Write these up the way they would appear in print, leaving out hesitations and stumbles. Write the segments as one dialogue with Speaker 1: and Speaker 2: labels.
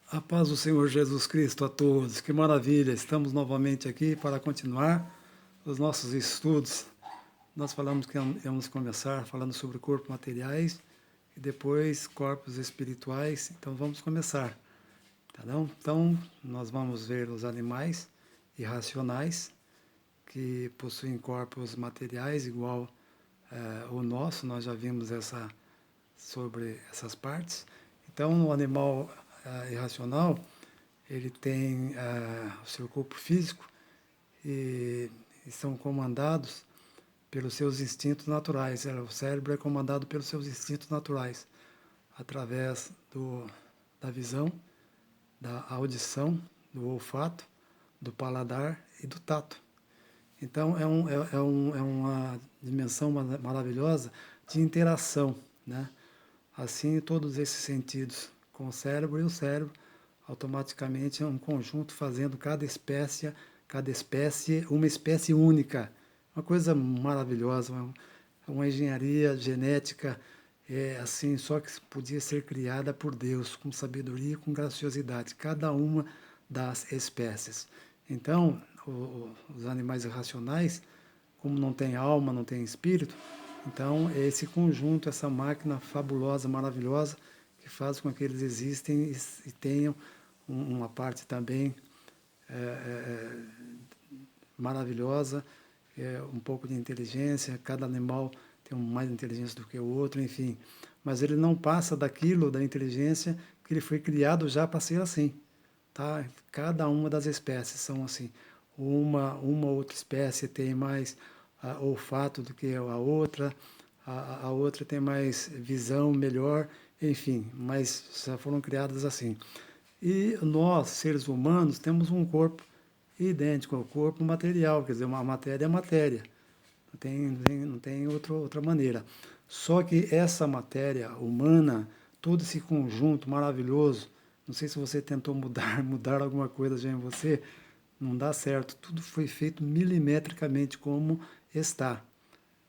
Speaker 1: A paz do Senhor Jesus Cristo a todos. Que maravilha! Estamos novamente aqui para continuar os nossos estudos. Nós falamos que íamos começar falando sobre corpos materiais e depois corpos espirituais. Então vamos começar, tá bom? Então nós vamos ver os animais irracionais que possuem corpos materiais igual o nosso. Nós já vimos sobre essas partes. Então o animal irracional ele tem o seu corpo físico e são comandados pelos seus instintos naturais. O cérebro é comandado pelos seus instintos naturais, através da visão, da audição, do olfato, do paladar e do tato. Então, é uma dimensão maravilhosa de interação, né? Assim, todos esses sentidos com o cérebro, e o cérebro automaticamente é um conjunto fazendo cada espécie uma espécie única. Uma coisa maravilhosa, uma engenharia genética assim, só que podia ser criada por Deus, com sabedoria e com graciosidade, cada uma das espécies. Então, os animais irracionais, como não tem alma, não tem espírito, então é esse conjunto, essa máquina fabulosa, maravilhosa, que faz com que eles existem e tenham uma parte também maravilhosa, um pouco de inteligência, cada animal tem mais inteligência do que o outro, enfim. Mas ele não passa daquilo, da inteligência, que ele foi criado já para ser assim. Tá? Cada uma das espécies são assim. Uma outra espécie tem mais olfato do que a outra, a outra tem mais visão melhor, enfim, mas já foram criadas assim. E nós, seres humanos, temos um corpo idêntico ao corpo material, quer dizer, uma matéria é matéria, não tem outra maneira. Só que essa matéria humana, todo esse conjunto maravilhoso, não sei se você tentou mudar alguma coisa já em você, não dá certo. Tudo foi feito milimetricamente como está,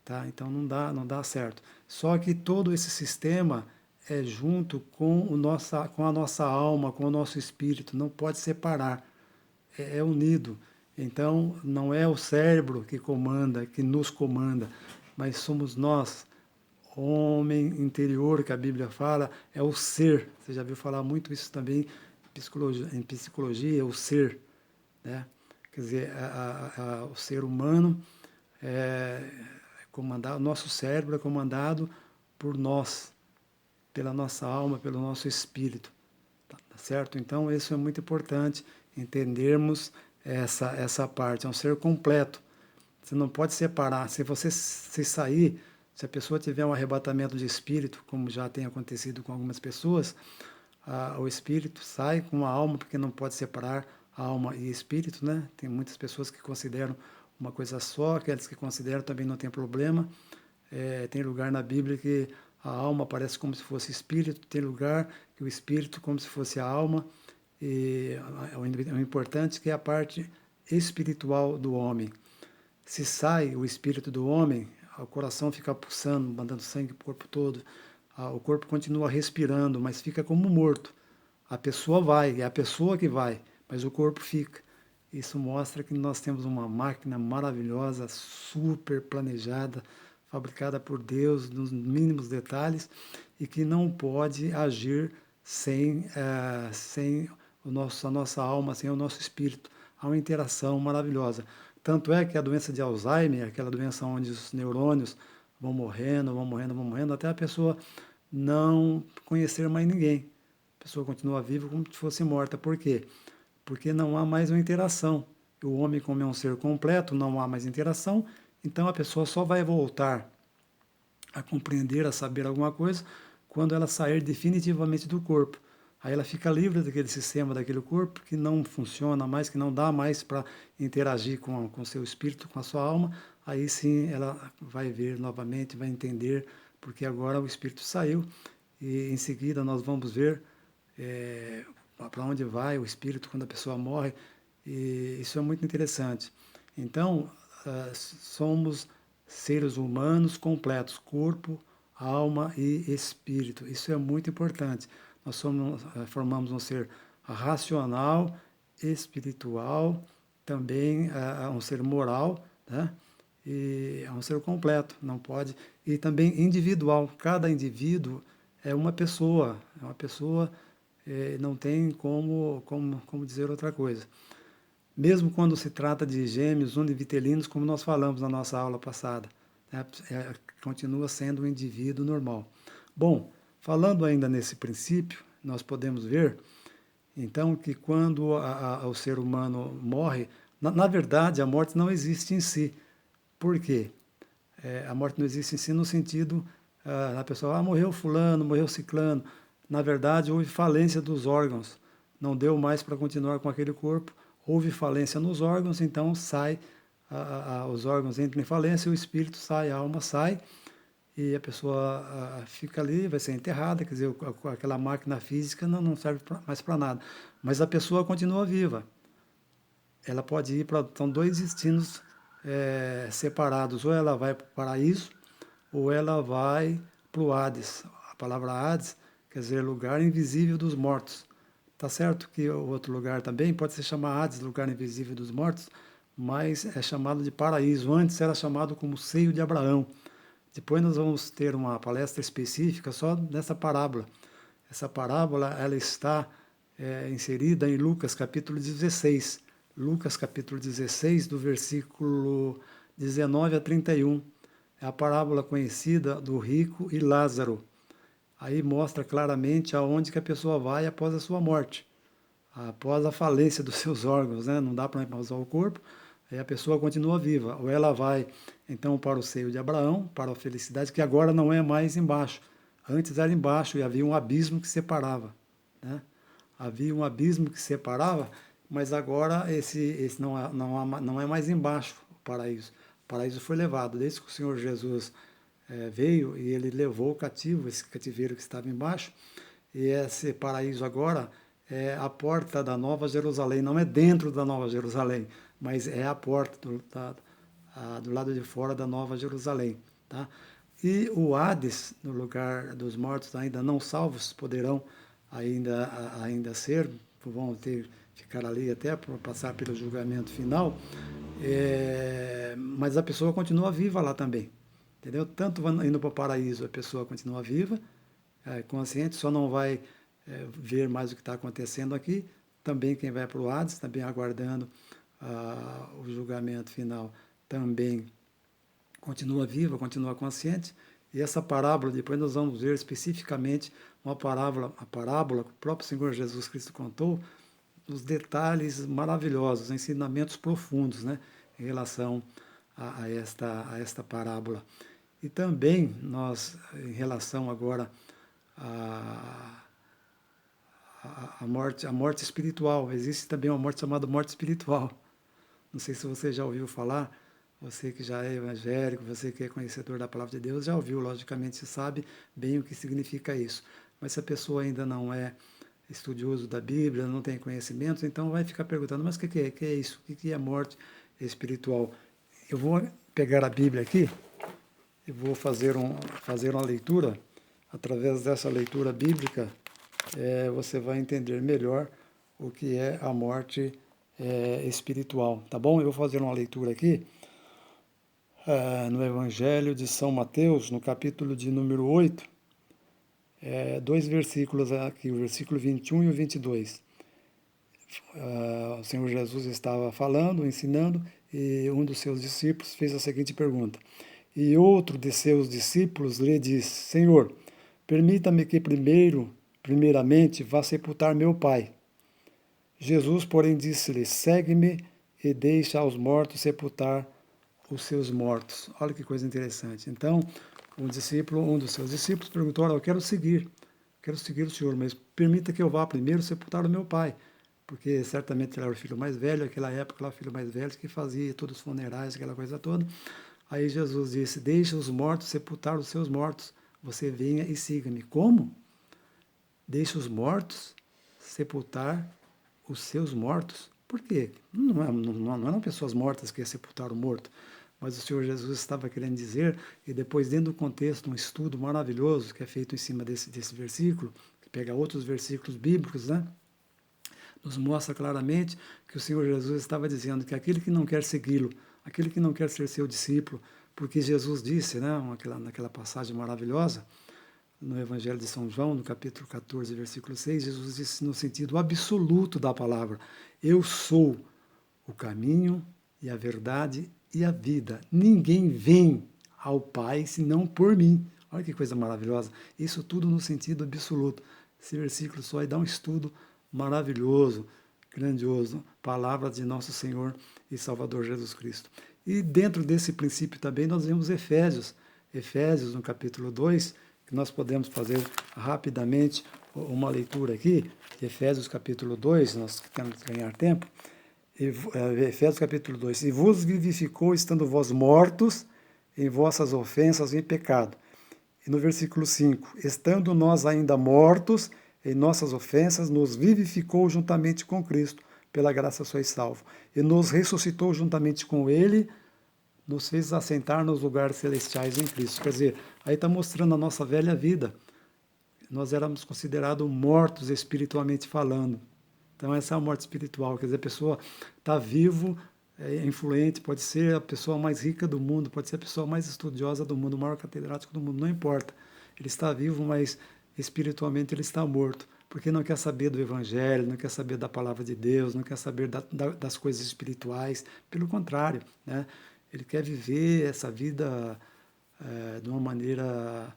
Speaker 1: tá? Então não dá certo. Só que todo esse sistema é junto com a nossa alma, com o nosso espírito, não pode separar, é unido. Então não é o cérebro que comanda, que nos comanda, mas somos nós, homem interior, que a Bíblia fala, é o ser. Você já viu falar muito isso também em psicologia, o ser, né? Quer dizer, o ser humano é comandado, o nosso cérebro é comandado por nós, pela nossa alma, pelo nosso espírito, tá certo? Então isso é muito importante, entendermos essa parte, é um ser completo. Você não pode separar. Se você se sair, se a pessoa tiver um arrebatamento de espírito, como já tem acontecido com algumas pessoas, o espírito sai com a alma, porque não pode separar alma e espírito, né? Tem muitas pessoas que consideram uma coisa só, aqueles que consideram também não tem problema. Tem lugar na Bíblia que a alma aparece como se fosse espírito, tem lugar que o espírito como se fosse a alma, e o importante é que é a parte espiritual do homem. Se sai o espírito do homem, o coração fica pulsando, mandando sangue para o corpo todo, o corpo continua respirando, mas fica como morto. A pessoa vai, é a pessoa que vai, mas o corpo fica. Isso mostra que nós temos uma máquina maravilhosa, super planejada, fabricada por Deus nos mínimos detalhes e que não pode agir sem a nossa alma, sem o nosso espírito. Há uma interação maravilhosa. Tanto é que a doença de Alzheimer, aquela doença onde os neurônios vão morrendo, vão morrendo, vão morrendo, até a pessoa não conhecer mais ninguém. A pessoa continua viva como se fosse morta. Por quê? Porque não há mais uma interação. O homem, como é um ser completo, não há mais interação, então a pessoa só vai voltar a compreender, a saber alguma coisa, quando ela sair definitivamente do corpo. Aí ela fica livre daquele sistema, daquele corpo que não funciona mais, que não dá mais para interagir com o seu espírito, com a sua alma. Aí sim ela vai ver novamente, vai entender, porque agora o espírito saiu e em seguida nós vamos ver para onde vai o espírito quando a pessoa morre. E isso é muito interessante. Então, somos seres humanos completos, corpo, alma e espírito. Isso é muito importante. Nós formamos um ser racional, espiritual, também é um ser moral, né? E é um ser completo, não pode. E também individual, cada indivíduo é uma pessoa, não tem como dizer outra coisa. Mesmo quando se trata de gêmeos univitelinos, como nós falamos na nossa aula passada, né? Continua sendo um indivíduo normal. Bom, falando ainda nesse princípio, nós podemos ver, então, que quando o ser humano morre, na verdade, a morte não existe em si. Por quê? A morte não existe em si no sentido, a pessoa, morreu fulano, morreu ciclano. Na verdade, houve falência dos órgãos. Não deu mais para continuar com aquele corpo. Houve falência nos órgãos, então sai, os órgãos entram em falência, o espírito sai, a alma sai, e a pessoa fica ali, vai ser enterrada, quer dizer, aquela máquina física não serve mais para nada. Mas a pessoa continua viva. Ela pode ir para... São dois destinos separados. Ou ela vai para o paraíso, ou ela vai para o Hades. A palavra Hades quer dizer lugar invisível dos mortos. Tá certo que o outro lugar também pode ser chamado Hades, lugar invisível dos mortos, mas é chamado de paraíso. Antes era chamado como seio de Abraão. Depois nós vamos ter uma palestra específica só nessa parábola. Essa parábola ela está inserida em Lucas capítulo 16. Lucas capítulo 16, do versículo 19 a 31. É a parábola conhecida do rico e Lázaro. Aí mostra claramente aonde que a pessoa vai após a sua morte, após a falência dos seus órgãos, né? Não dá para usar o corpo, aí a pessoa continua viva. Ou ela vai, então, para o seio de Abraão, para a felicidade, que agora não é mais embaixo. Antes era embaixo e havia um abismo que separava, né? Havia um abismo que separava, mas agora esse não é mais embaixo o paraíso. O paraíso foi levado, desde que o Senhor Jesus veio e ele levou o cativo, esse cativeiro que estava embaixo, e esse paraíso agora é a porta da Nova Jerusalém, não é dentro da Nova Jerusalém, mas é a porta do lado de fora da Nova Jerusalém. Tá? E o Hades, no lugar dos mortos ainda não salvos, poderão ainda ser, vão ficar ali até para passar pelo julgamento final, mas a pessoa continua viva lá também. Entendeu? Tanto indo para o paraíso, a pessoa continua viva, consciente, só não vai ver mais o que está acontecendo aqui. Também quem vai para o Hades, também aguardando o julgamento final, também continua viva, continua consciente. E essa parábola, depois nós vamos ver especificamente a parábola que o próprio Senhor Jesus Cristo contou, os detalhes maravilhosos, ensinamentos profundos, né, em relação a esta parábola. E também nós, em relação agora à morte espiritual, existe também uma morte chamada morte espiritual. Não sei se você já ouviu falar, você que já é evangélico, você que é conhecedor da palavra de Deus, já ouviu, logicamente, você sabe bem o que significa isso. Mas se a pessoa ainda não é estudioso da Bíblia, não tem conhecimentos, então vai ficar perguntando, mas o que é isso? O que é morte espiritual? Eu vou pegar a Bíblia aqui e vou fazer uma leitura. Através dessa leitura bíblica, você vai entender melhor o que é a morte espiritual, tá bom? Eu vou fazer uma leitura aqui no Evangelho de São Mateus, no capítulo de número 8, dois versículos aqui, o versículo 21 e o 22. O Senhor Jesus estava falando, ensinando, e um dos seus discípulos fez a seguinte pergunta. E outro de seus discípulos lhe disse, Senhor, permita-me que primeiramente, vá sepultar meu pai. Jesus, porém, disse-lhe, segue-me e deixa aos mortos sepultar os seus mortos. Olha que coisa interessante. Então, um dos seus discípulos perguntou, olha, eu quero seguir o Senhor, mas permita que eu vá primeiro sepultar o meu pai, porque certamente ele era o filho mais velho, naquela época era o filho mais velho que fazia todos os funerais, aquela coisa toda. Aí Jesus disse, deixa os mortos sepultar os seus mortos, você venha e siga-me. Como? Deixa os mortos sepultar os seus mortos. Por quê? Não eram pessoas mortas que iam sepultar o morto, mas o Senhor Jesus estava querendo dizer, e depois dentro do contexto, um estudo maravilhoso que é feito em cima desse versículo, que pega outros versículos bíblicos, né? nos mostra claramente que o Senhor Jesus estava dizendo que aquele que não quer segui-lo, aquele que não quer ser seu discípulo, porque Jesus disse, né, naquela passagem maravilhosa, no Evangelho de São João, no capítulo 14, versículo 6, Jesus disse no sentido absoluto da palavra: eu sou o caminho e a verdade e a vida. Ninguém vem ao Pai senão por mim. Olha que coisa maravilhosa. Isso tudo no sentido absoluto. Esse versículo só aí dá um estudo maravilhoso, grandioso. Palavras de nosso Senhor e Salvador Jesus Cristo. E dentro desse princípio também nós vemos Efésios. Efésios, no capítulo 2, que nós podemos fazer rapidamente uma leitura aqui. Efésios, capítulo 2, nós temos que ganhar tempo. Efésios capítulo 2, e vos vivificou, estando vós mortos em vossas ofensas e em pecado. E no versículo 5, estando nós ainda mortos em nossas ofensas, nos vivificou juntamente com Cristo, pela graça sois salvo. E nos ressuscitou juntamente com Ele, nos fez assentar nos lugares celestiais em Cristo. Quer dizer, aí está mostrando a nossa velha vida. Nós éramos considerados mortos espiritualmente falando. Então essa é a morte espiritual, quer dizer, a pessoa está vivo, é influente, pode ser a pessoa mais rica do mundo, pode ser a pessoa mais estudiosa do mundo, o maior catedrático do mundo, não importa. Ele está vivo, mas espiritualmente ele está morto, porque não quer saber do Evangelho, não quer saber da palavra de Deus, não quer saber das coisas espirituais, pelo contrário, né? Ele quer viver essa vida de uma maneira,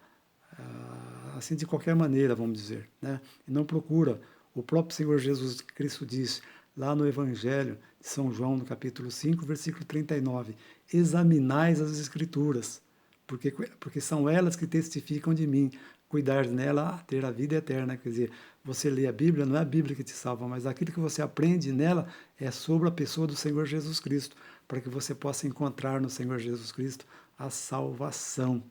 Speaker 1: assim, de qualquer maneira, vamos dizer, né? E não procura. O próprio Senhor Jesus Cristo diz, lá no Evangelho de São João, no capítulo 5, versículo 39, examinais as Escrituras, porque são elas que testificam de mim, cuidar nela, ter a vida eterna. Quer dizer, você lê a Bíblia, não é a Bíblia que te salva, mas aquilo que você aprende nela é sobre a pessoa do Senhor Jesus Cristo, para que você possa encontrar no Senhor Jesus Cristo a salvação,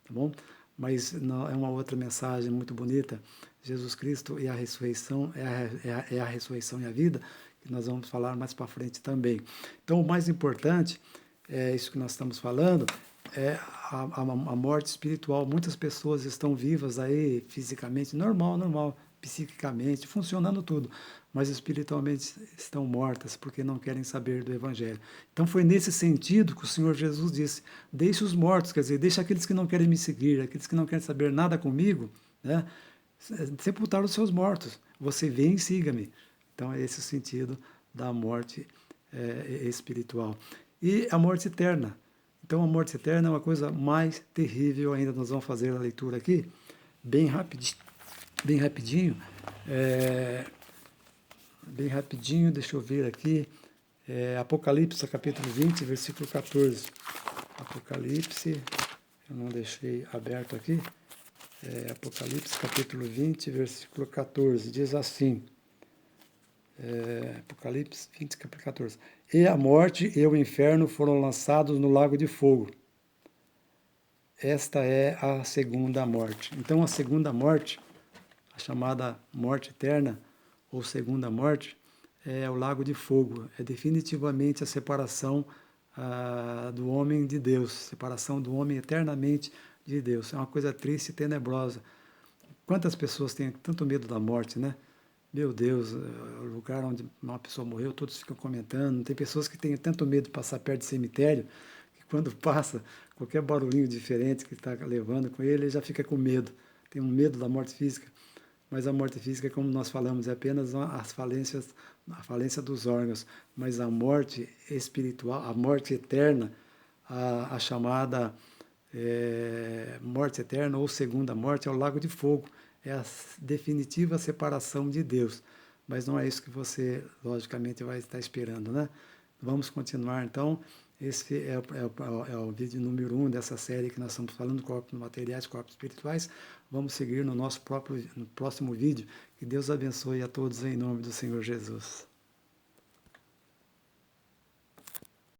Speaker 1: tá bom? Mas não, é uma outra mensagem muito bonita. Jesus Cristo e a ressurreição, é a ressurreição e a vida, que nós vamos falar mais para frente também. Então, o mais importante, é isso que nós estamos falando, é a morte espiritual. Muitas pessoas estão vivas aí, fisicamente, normal, psiquicamente, funcionando tudo, mas espiritualmente estão mortas, porque não querem saber do Evangelho. Então foi nesse sentido que o Senhor Jesus disse, deixe os mortos, quer dizer, deixe aqueles que não querem me seguir, aqueles que não querem saber nada comigo, né, sepultar os seus mortos. Você vem e siga-me. Então é esse o sentido da morte espiritual. E a morte eterna. Então a morte eterna é uma coisa mais terrível ainda. Nós vamos fazer a leitura aqui, bem rapidinho. Bem rapidinho, deixa eu ver aqui. Apocalipse, capítulo 20, versículo 14. Apocalipse, eu não deixei aberto aqui. Apocalipse, capítulo 20, versículo 14. Diz assim. Apocalipse 20, capítulo 14. E a morte e o inferno foram lançados no lago de fogo. Esta é a segunda morte. Então, a segunda morte, a chamada morte eterna, ou segunda morte, é o lago de fogo. É definitivamente a separação do homem de Deus, separação do homem eternamente de Deus. É uma coisa triste e tenebrosa. Quantas pessoas têm tanto medo da morte, né? Meu Deus, o lugar onde uma pessoa morreu, todos ficam comentando. Tem pessoas que têm tanto medo de passar perto do cemitério, que quando passa, qualquer barulhinho diferente que está levando com ele, ele já fica com medo. Tem um medo da morte física. Mas a morte física, como nós falamos, é apenas a falência dos órgãos. Mas a morte espiritual, a morte eterna, a chamada morte eterna ou segunda morte, é o lago de fogo. É a definitiva separação de Deus. Mas não é isso que você, logicamente, vai estar esperando, né? Vamos continuar, então. Esse é o vídeo número 1 dessa série que nós estamos falando, corpos materiais, corpos espirituais. Vamos seguir no próximo vídeo. Que Deus abençoe a todos em nome do Senhor Jesus.